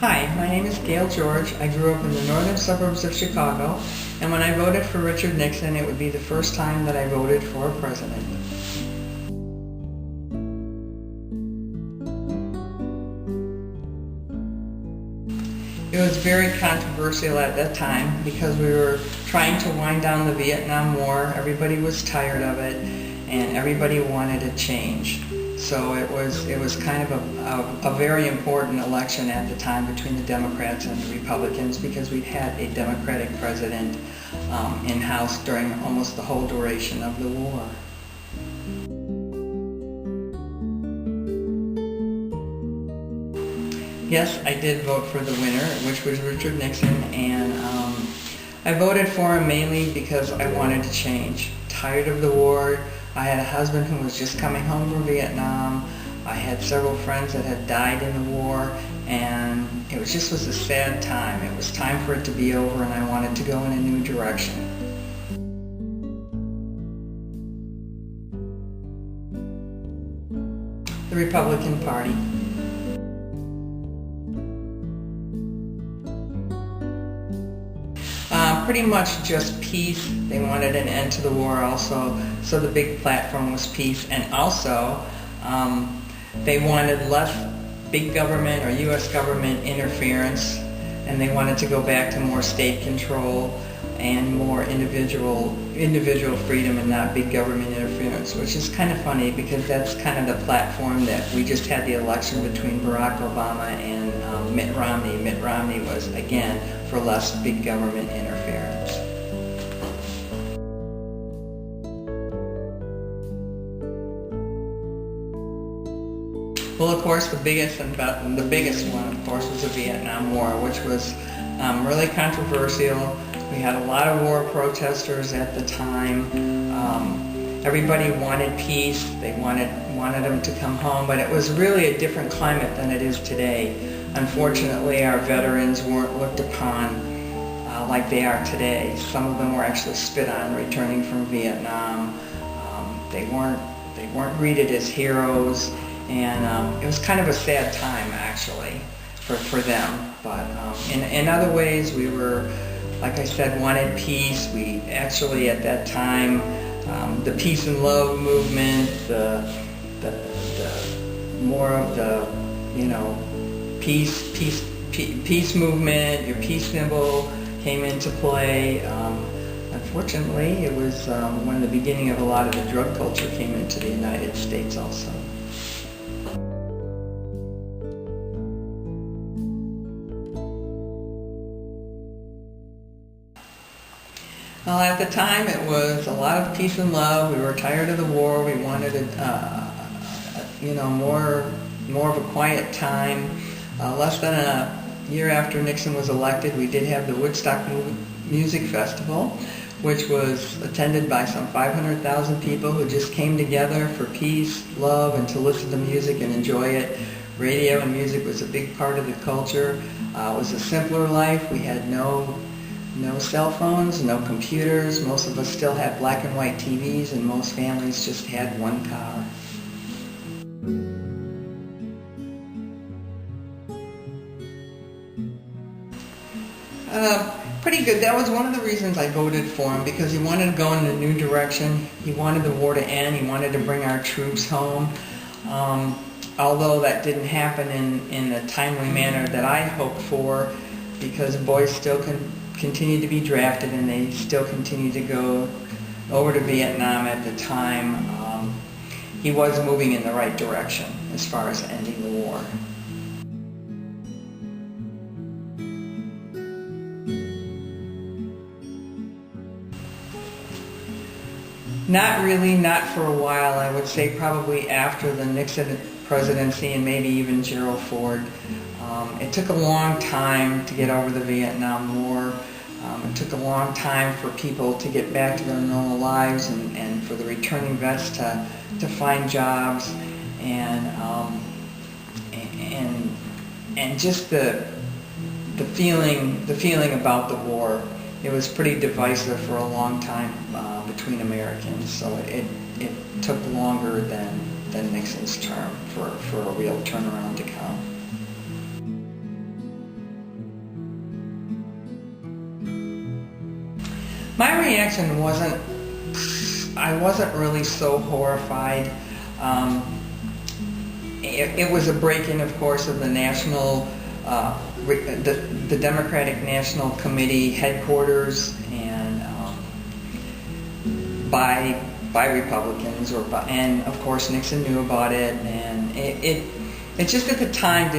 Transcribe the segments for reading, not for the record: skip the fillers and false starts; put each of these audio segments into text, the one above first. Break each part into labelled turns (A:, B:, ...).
A: Hi, my name is Gail George. I grew up in the northern suburbs of Chicago, and when I voted for Richard Nixon, it would be the first time that I voted for a president. It was very controversial at that time because we were trying to wind down the Vietnam War. Everybody was tired of it, and everybody wanted a change. So it was kind of a very important election at the time between the Democrats and the Republicans, because we'd had a Democratic president in-house during almost the whole duration of the war. Yes, I did vote for the winner, which was Richard Nixon, and I voted for him mainly because I wanted to change. Tired of the war. I had a husband who was just coming home from Vietnam. I had several friends that had died in the war, and it was a sad time. It was time for it to be over, and I wanted to go in a new direction. The Republican Party. Pretty much just peace. They wanted an end to the war also, so the big platform was peace. And also, they wanted less big government or U.S. government interference, and they wanted to go back to more state control and more individual freedom and not big government interference, which is kind of funny because that's kind of the platform that we just had the election between Barack Obama and Mitt Romney. Mitt Romney was, again, for less big government interference. Well, of course, the biggest one, of course, was the Vietnam War, which was really controversial. We had a lot of war protesters at the time. Everybody wanted peace. They wanted them to come home, but it was really a different climate than it is today. Unfortunately, our veterans weren't looked upon like they are today. Some of them were actually spit on returning from Vietnam. They weren't greeted as heroes, and it was kind of a sad time actually for them. But in other ways, we were, like I said, wanted peace. We actually at that time, the peace and love movement, the more of the peace movement, your peace symbol came into play. Unfortunately, it was when the beginning of a lot of the drug culture came into the United States also. Well, at the time it was a lot of peace and love. We were tired of the war. We wanted more of a quiet time. Less than a year after Nixon was elected, we did have the Woodstock Music Festival, which was attended by some 500,000 people who just came together for peace, love, and to listen to music and enjoy it. Radio and music was a big part of the culture. It was a simpler life. We had no cell phones, no computers. Most of us still had black and white TVs, and most families just had one car. Pretty good. That was one of the reasons I voted for him, because he wanted to go in a new direction. He wanted the war to end. He wanted to bring our troops home. Although that didn't happen in a timely manner that I hoped for, because boys still continue to be drafted, and they still continue to go over to Vietnam at the time. He was moving in the right direction as far as ending the war. Not really, not for a while. I would say probably after the Nixon presidency and maybe even Gerald Ford. It took a long time to get over the Vietnam War. It took a long time for people to get back to their normal lives, and for the returning vets to find jobs, and just the feeling about the war. It was pretty divisive for a long time between Americans, so it took longer than Nixon's term for a real turnaround to come. My reaction wasn't, I wasn't really so horrified. It was a break-in, of course, of the national, the Democratic National Committee headquarters, and by Republicans, and of course Nixon knew about it, and it just at the time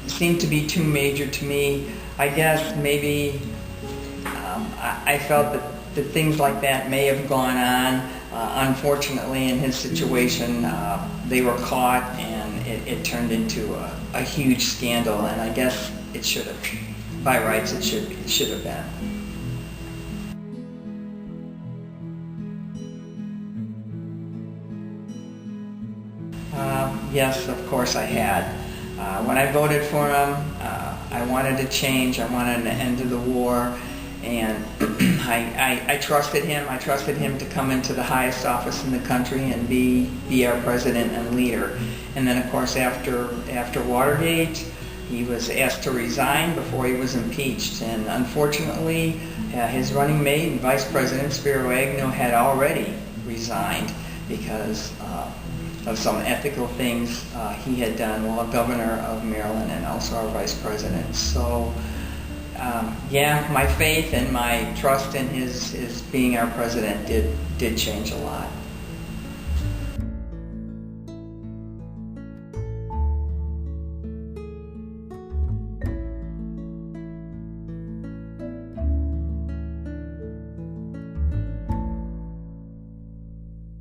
A: seemed to be too major to me. I guess maybe I felt that things like that may have gone on. Unfortunately, in his situation, they were caught, and it turned into a huge scandal, and I guess it should have, by rights, it should have been. Yes, of course I had. When I voted for him, I wanted to change. I wanted an end to the war, and I trusted him. I trusted him to come into the highest office in the country and be our president and leader. And then, of course, after Watergate, he was asked to resign before he was impeached. And unfortunately, his running mate and Vice President Spiro Agnew had already resigned because of some ethical things he had done while governor of Maryland and also our vice president. So, yeah, my faith and my trust in his being our president did change a lot.